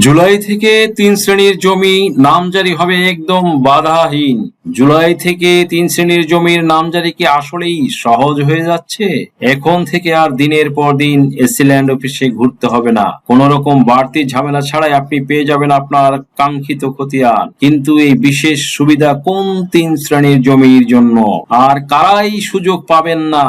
জুলাই থেকে ৩ শ্রেণীর জমি নামজারি হবে একদম বাধাহীন। জুলাই থেকে ৩ শ্রেণীর জমির নামজারি কি আসলেই সহজ হয়ে যাচ্ছে? এখন থেকে আর দিনের পর দিন এসসি ল্যান্ড অফিসে ঘুরতে হবে না। কোনো রকম বাড়তি ঝামেলা ছাড়াই আপনি পেয়ে যাবেন আপনার কাঙ্ক্ষিত খতিয়ান। কিন্তু এই বিশেষ সুবিধা কোন ৩ শ্রেণীর জমির জন্য, আর কারাই সুযোগ পাবেন না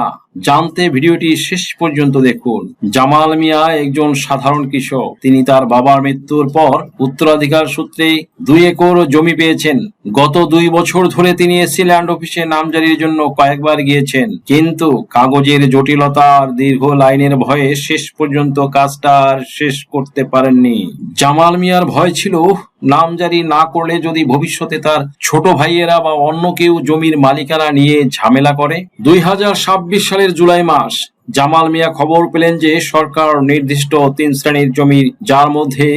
জানতে ভিডিওটি শেষ পর্যন্ত দেখুন। জামাল মিয়া একজন সাধারণ কৃষক। তিনি তার বাবার মৃত্যুর পর উত্তরাধিকার সূত্রে ২ একর জমি পেয়েছেন। গত ২ বছর ধরে তিনি এসসি ল্যান্ড অফিসে নামজারির জন্য কয়েকবার গিয়েছেন, কিন্তু কাগজের জটিলতা আর দীর্ঘ লাইনের ভয়ে শেষ পর্যন্ত কাজটা আর শেষ করতে পারেননি। জামাল মিয়ার ভয় ছিল নামজারি না করলে যদি ভবিষ্যতে তার ছোট ভাইয়েরা বা অন্য কেউ জমির মালিকানা নিয়ে ঝামেলা করে। ২০২৬ সালের জুলাই মাস জামাল মিয়া খবর পেলেন যে সরকার নির্দিষ্ট ৩ শ্রেণীর জমির, যার মধ্যে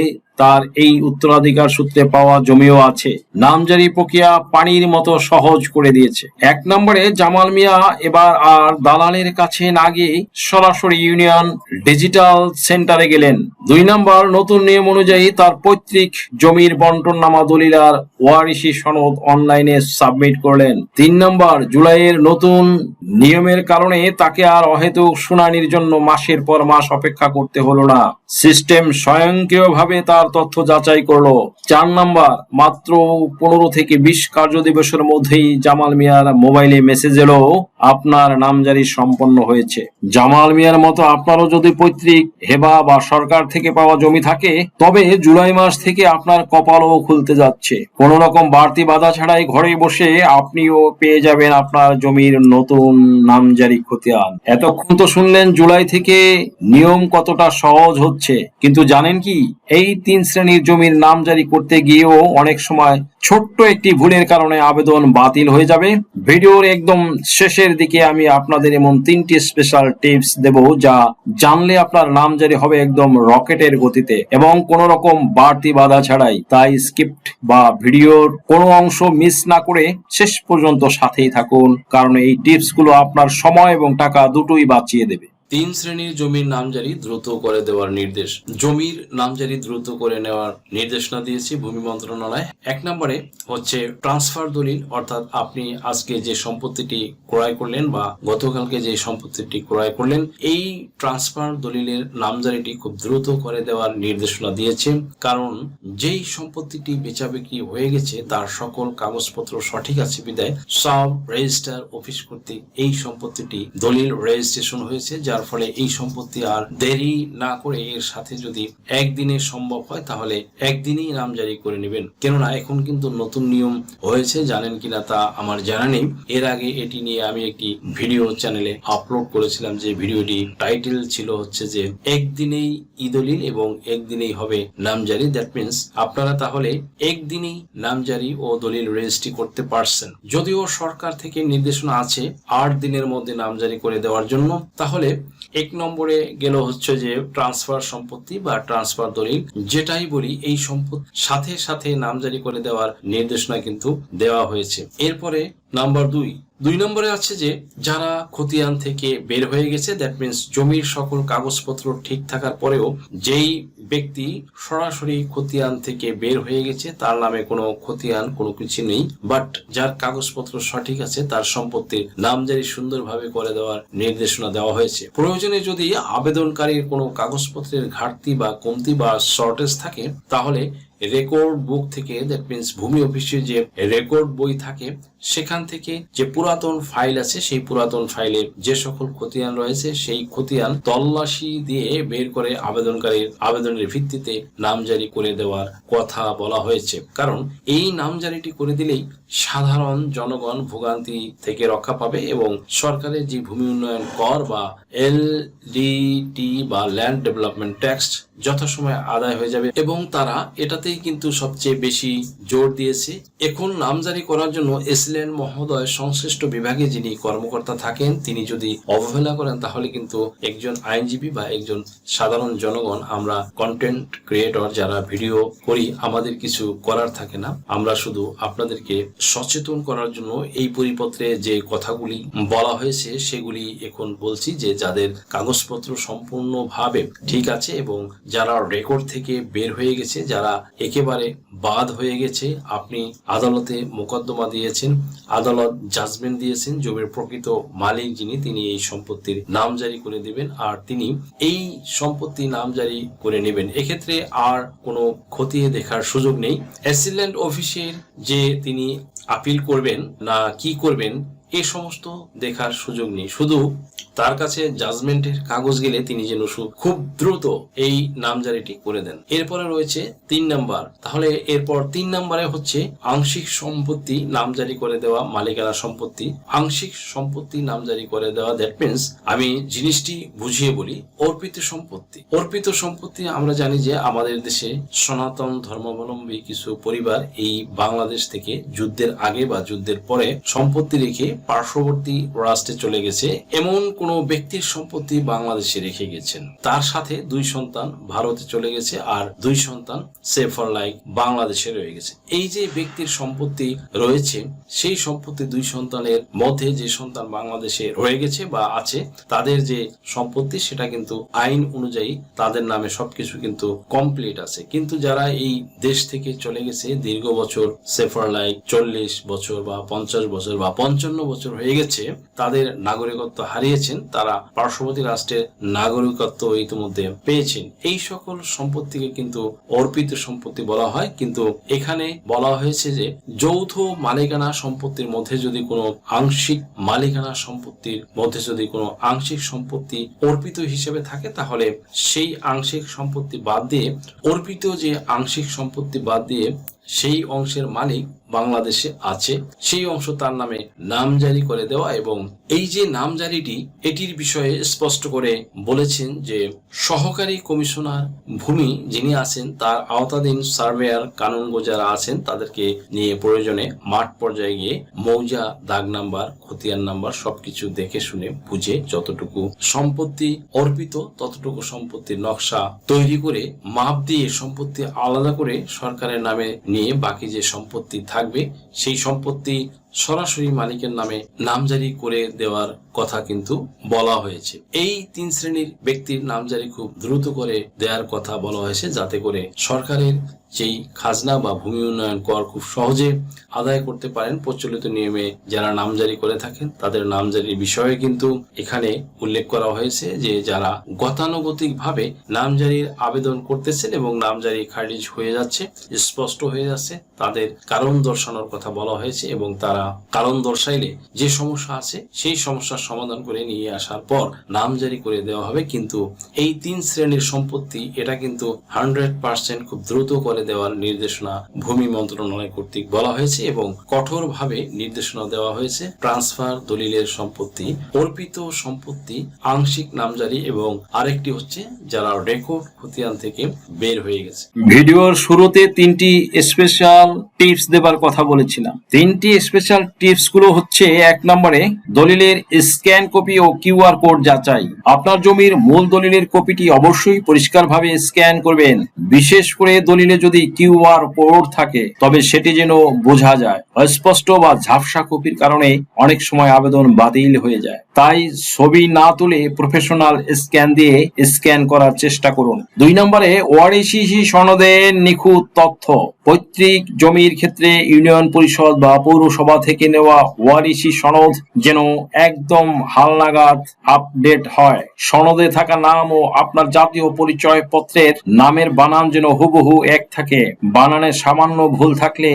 তার এই উত্তরাধিকার সূত্রে পাওয়া জমিও আছে, নামজারি প্রক্রিয়া পানির মতো সহজ করে দিয়েছে। ১ নম্বরে জামাল মিয়া এবার আর দালালের কাছে না গিয়ে সরাসরি ইউনিয়ন ডিজিটাল সেন্টারে গেলেন। ২ নম্বর, নতুন নিয়ম অনুযায়ী তার পৈতৃক জমির বন্টননামা, দলিল আর ওয়ারিশি সনদ অনলাইনে সাবমিট করলেন। ৩ নম্বর, জুলাইয়ের নতুন নিয়মের কারণে তাকে আর অহেতুক শুনানির জন্য মাসের পর মাস অপেক্ষা করতে হলো না। সিস্টেম স্বয়ংক্রিয়ভাবে তার তথ্য যাচাই করলো। ৪ নম্বর, মাত্র ১৫ থেকে ২০ কার্যদিবসের মধ্যেই জামাল মিয়ার মোবাইলে মেসেজ এলো, আপনার নামজারি সম্পন্ন হয়েছে। জামাল মিয়ার মতো আপনারও যদি পৈতৃক, হেবা বা সরকার থেকে পাওয়া জমি থাকে, তবে জুলাই মাস থেকে আপনার কপালও খুলতে যাচ্ছে। কোন রকম বাড়তি বাধা ছাড়াই ঘরে বসে আপনিও পেয়ে যাবেন আপনার জমির নতুন নামজারি খতিয়ান। এতক্ষণ তো শুনলেন জুলাই থেকে নিয়ম কতটা সহজ হচ্ছে, কিন্তু জানেন কি, এই ৩ শ্রেণীর জমির নামজারি করতে গিয়েও অনেক সময় ছোট্ট একটি ভুলের কারণে আবেদন বাতিল হয়ে যাবে। ভিডিওর একদম শেষের দিকে আমি আপনাদের এমন ৩টি স্পেশাল টিপস দেব, যা জানলে আপনার নামজারি হবে একদম রকেটের গতিতে এবং কোন রকম বাড়তি বাধা ছাড়াই। তাই স্ক্রিপ্ট বা ভিডিওর কোনো অংশ মিস না করে শেষ পর্যন্ত সাথেই থাকুন, কারণ এই টিপসগুলো আপনার সময় এবং টাকা দুটোই বাঁচিয়ে দেবে। ৩ শ্রেণীর জমির নামজারি দ্রুত করে দেওয়ার নির্দেশ। জমির নামজারি দ্রুত করে নেওয়ার নির্দেশনা দিয়েছে ভূমি মন্ত্রণালয়। ১ নম্বরে হচ্ছে ট্রান্সফার দলিল, অর্থাৎ আপনি আজকে যে সম্পত্তিটি ক্রয় করলেন বা গতকালকে যে সম্পত্তিটি ক্রয় করলেন, এই ট্রান্সফার দলিলের নামজারিটি খুব দ্রুত করে দেওয়ার নির্দেশনা দিয়েছে। কারণ যেই সম্পত্তিটি বেচাবিক্রি হয়ে গেছে তার সকল কাগজপত্র সঠিক আছে বিধায় সাব রেজিস্ট্রার অফিস কর্তৃক এই সম্পত্তিটি দলিল রেজিস্ট্রেশন হয়েছে, যার ফলে এই সম্পত্তি আর দেরি না করে এর সাথে যদি একদিনে সম্ভব হয় তাহলে একদিনেই নামজারি করে নেবেন। কেননা এখন কিন্তু নতুন নিয়ম হয়েছে, জানেন কিনা তা আমার জানা নেই। এর আগে এটি নিয়ে আমি একটি ভিডিও চ্যানেলে আপলোড করেছিলাম, যে ভিডিওটি টাইটেল ছিল হচ্ছে যে একদিনেই ই দলিল এবং একদিনেই হবে নামজারি। দ্যাট মিনস আপনারা তাহলে একদিনেই নামজারি ও দলিল রেজিস্ট্রি করতে পারছেন। যদিও সরকার থেকে নির্দেশনা আছে ৮ দিনের মধ্যে নামজারি করে দেওয়ার জন্য। তাহলে ১ নম্বরে গেল হচ্ছে যে ট্রান্সফার সম্পত্তি বা ট্রান্সফার দলিল, যেটাই বলি এই সম্পত্তি সাথে সাথে নামজারি করে দেওয়ার নির্দেশনা কিন্তু দেওয়া হয়েছে। এরপরে নাম্বার ২ নম্বরে আছে যে যারা খতিয়ান থেকে বের হয়ে গেছে, দ্যাট মিনস জমির সকল কাগজপত্র ঠিক থাকার পরেও যেই ব্যক্তি সরাসরি খতিয়ান থেকে বের হয়ে গেছে, তার নামে কোনো খতিয়ান কোনো কিছু নেই, বাট যার কাগজপত্র সঠিক আছে তার সম্পত্তির নামজারি সুন্দরভাবে করে দেওয়ার নির্দেশনা দেওয়া হয়েছে। প্রয়োজনে যদি আবেদনকারীর কোনো কাগজপত্রের ঘাটতি বা কমতি বা শর্টেজ থাকে, তাহলে রেকর্ড বুক থেকে, দ্যাট মিনস ভূমি অফিসে যে রেকর্ড বই থাকে সেখান থেকে যে পুরাতন ফাইল আছে, সেই পুরাতন ফাইলে যে সকল খতিয়ান রয়েছে সেই খতিয়ান তল্লাশি দিয়ে বের করে আবেদনকারীর আবেদনের ভিত্তিতে নামজারি করে দেওয়ার কথা বলা হয়েছে। কারণ এই নামজারিটি করে দিলেই সাধারণ জনগণ ভোগান্তি থেকে রক্ষা পাবে এবং সরকারের যে ভূমি উন্নয়ন কর বা এলডিটি বা ল্যান্ড ডেভেলপমেন্ট ট্যাক্স যথাসময়ে আদায় হয়ে যাবে এবং তারা এটাতেই কিন্তু সবচেয়ে বেশি জোর দিয়েছে। এখন নামজারি করার জন্য এসিল্যান্ড মহোদয় সংশ্লিষ্ট বিভাগে যিনি কর্মকর্তা থাকেন, তিনি যদি অবহেলা করেন তাহলে কিন্তু একজন আইনজীবী বা একজন সাধারণ জনগণ, আমরা কন্টেন্ট ক্রিয়েটর যারা ভিডিও করি, আমাদের কিছু করার থাকে না। আমরা শুধু আপনাদেরকে সচেতন করার জন্য এই পরিপত্রে যে কথাগুলি বলা হয়েছে সেগুলি এখন বলছি, যে যাদের কাগজপত্র সম্পূর্ণভাবে ঠিক আছে এবং যারা রেকর্ড থেকে বের হয়ে গেছে, যারা একেবারে বাদ হয়ে গেছে, আপনি আদালতে মোকদ্দমা দিয়েছেন, আদালত জাজমেন্ট দিয়েছেন, জমির প্রকৃত মালিক যিনি তিনি এই সম্পত্তির নামজারি করে দিবেন আর তিনি এই সম্পত্তি নামজারি করে নেবেন। এক্ষেত্রে আর কোনো খতিয়ে দেখার সুযোগ নেই। অ্যাসিল্যান্ড অফিসের যে তিনি আপিল করবেন না কি করবেন এ সমস্ত দেখার সুযোগ নেই। শুধু তার কাছে জাজমেন্টের কাগজ গেলে তিনি যেন খুব দ্রুত এই নামজারিটি করে দেন। এরপরে রয়েছে 3 নাম্বার। তাহলে এরপর 3 নাম্বারে হচ্ছে আংশিক সম্পত্তি নামজারি করে দেওয়া, মালিকানা সম্পত্তি আংশিক সম্পত্তি নামজারি করে দেওয়া। দ্যাট মিনস আমি জিনিসটি বুঝিয়ে বলি, অর্পিত সম্পত্তি। অর্পিত সম্পত্তি আমরা জানি যে আমাদের দেশে সনাতন ধর্মাবলম্বী কিছু পরিবার এই বাংলাদেশ থেকে যুদ্ধের আগে বা যুদ্ধের পরে সম্পত্তি রেখে পার্শ্ববর্তী রাষ্ট্রে চলে গেছে, এমন কোন ব্যক্তির সম্পত্তি বাংলাদেশে রেখে গেছেন। তার সাথে 2 সন্তান ভারতে চলে গেছে আর 2 সন্তান সেভ ফর লাইফ বাংলাদেশে রয়ে গেছে। এই যে ব্যক্তির সম্পত্তি রয়েছে সেই সম্পত্তি 2 সন্তানের মধ্যে যে সন্তান বাংলাদেশে রয়ে গেছে বা আছে তাদের যে সম্পত্তি সেটা কিন্তু আইন অনুযায়ী তাদের নামে সবকিছু কিন্তু কমপ্লিট আছে। কিন্তু যারা এই দেশ থেকে চলে গেছে দীর্ঘ বছর, সেভ ফর লাইফ 40 বছর বা 50 বছর বা 55 বছর হয়ে গেছে, তাদের নাগরিকত্ব হারিয়েছেন, তারা পার্শ্ববর্তী রাষ্ট্রের নাগরিকত্ব ইতিমধ্যে পেয়েছেন। এই সকল সম্পত্তিকে কিন্তু অর্পিত সম্পত্তি বলা হয়। কিন্তু এখানে বলা হয়েছে যে যৌথ মালিকানা সম্পত্তির মধ্যে যদি কোনো আংশিক মালিকানা সম্পত্তির মধ্যে যদি কোনো আংশিক সম্পত্তি অর্পিত হিসেবে থাকে তাহলে সেই আংশিক সম্পত্তি বাদ দিয়ে, অর্পিত যে আংশিক সম্পত্তি বাদ দিয়ে সেই অংশের মালিক বাংলাদেশে আছে সেই অংশ তার নামে নামজারি করে দেওয়া। এবং এই যে নামজারিটি এটির বিষয়ে স্পষ্ট করে বলেছেন যে সহকারী কমিশনার ভূমি যিনি আছেন তার আওতাধীন সার্ভেয়ার কানুনগো যারা আছেন তাদেরকে নিয়ে প্রয়োজনে মাঠ পর্যায়ে গিয়ে মৌজা, দাগ নাম্বার, খতিয়ান নাম্বার সবকিছু দেখে শুনে বুঝে যতটুকু সম্পত্তি অর্পিত ততটুকু সম্পত্তির নকশা তৈরি করে মাপ দিয়ে সম্পত্তি আলাদা করে সরকারের নামে নিয়ে বাকি যে সম্পত্তি থাকবে সেই সম্পত্তি সরাসরি মালিকের নামে নামজারি করে দেওয়ার কথা কিন্তু বলা হয়েছে। এই 3 শ্রেণীর ব্যক্তির নামজারি খুব দ্রুত করে দেওয়ার কথা বলা হয়েছে যাতে করে সরকারের যেই খাজনা বা ভূমি উন্নয়ন কর খুব সহজে আদায় করতে পারেন। প্রচলিত নিয়মে যারা নামজারি করে থাকেন তাদের নামজারির বিষয়ে কিন্তু এখানে উল্লেখ করা হয়েছে যে যারা গতানুগতিক ভাবে নামজারির আবেদন করতেছেন এবং নামজারি খারিজ হয়ে যাচ্ছে, স্পষ্ট হয়ে যাচ্ছে, তাদের কারণ দর্শানোর কথা বলা হয়েছে এবং তারা কারণ দর্শাইলে যে সমস্যা আছে সেই সমস্যার সমাধান করে নিয়ে আসার পর নামজারি করে দেওয়া হবে। কিন্তু এই 3 শ্রেণীর সম্পত্তি এটা কিন্তু 100% খুব দ্রুত করে দেওয়ার নির্দেশনা ভূমি মন্ত্রণালয় কর্তৃক বলা হয়েছে এবং কঠোরভাবে নির্দেশনা দেওয়া হয়েছে। ট্রান্সফার দলিলের সম্পত্তি, অর্পিত সম্পত্তি, আংশিক নামজারি এবং আরেকটি হচ্ছে যারা রেকর্ড খতিয়ান থেকে বের হয়ে গেছে। ভিডিওর শুরুতে 3টি স্পেশাল টিপস দেবার কথা বলেছিলাম। 3টি স্পেশাল টিপস গুলো হচ্ছে 1 নম্বরে দলিলের স্ক্যান কপি ও কিউআর কোড যাচাই। আপনার জমির মূল দলিলের কপিটি অবশ্যই পরিষ্কারভাবে স্ক্যান করবেন। বিশেষ করে দলিলে যদি কিউআর কোড থাকে তবে সেটি যেন বোঝা যায়। অস্পষ্ট বা ঝাপসা কপির কারণে অনেক সময় আবেদন বাতিল হয়ে যায়। তাই ছবি না তুলে প্রফেশনাল স্ক্যান দিয়ে স্ক্যান করার চেষ্টা করুন। 2 নম্বরে ওয়ারিশি সনদের নিখুঁত তথ্য। পৈতৃক জমির ক্ষেত্রে ইউনিয়ন পরিষদ বা পৌরসভা থেকে নেওয়া ওয়ারিশি সনদ যেন একদম হালনাগাদ আপডেট হয়। সনদে থাকা নাম ও আপনার জাতীয় পরিচয় পত্রের নামের বানান যেন হুবহু এক থাকে। বানানে সামান্য ভুল থাকলে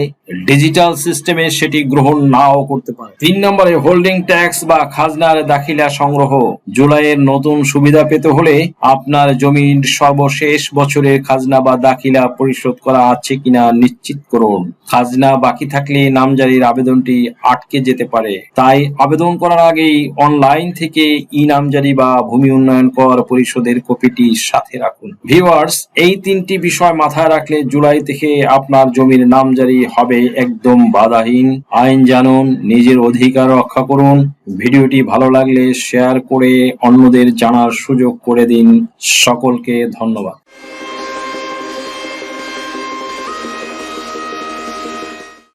ডিজিটাল সিস্টেমে সেটি গ্রহণ নাও করতে পারে। 3 নম্বরে হোল্ডিং ট্যাক্স বা খাজনার দাখিলা সংগ্রহ। জুলাইয়ের নতুন সুবিধা পেতে হলে আপনার জমির সর্বশেষ বছরের খাজনা বা দাখিলা পরিশোধ করা আছে কিনা নিশ্চিত করুন। খাজনা বাকি থাকলে নামজারির আবেদনটি আটকে যেতে পারে। তাই আবেদন করার আগেই অনলাইন থেকে ই নামজারি বা ভূমি উন্নয়ন কর পরিশোধের কপিটি সাথে রাখুন। ভিউয়ার্স, এই 3টি বিষয় মাথায় রাখলে জুলাই থেকে আপনার জমির নামজারি হবে একদম বাধাহীন। আইন জানুন, নিজের অধিকার রক্ষা করুন। ভিডিওটি ভালো লাগলে শেয়ার করে অন্যদের জানার সুযোগ করে দিন। সকলকে ধন্যবাদ।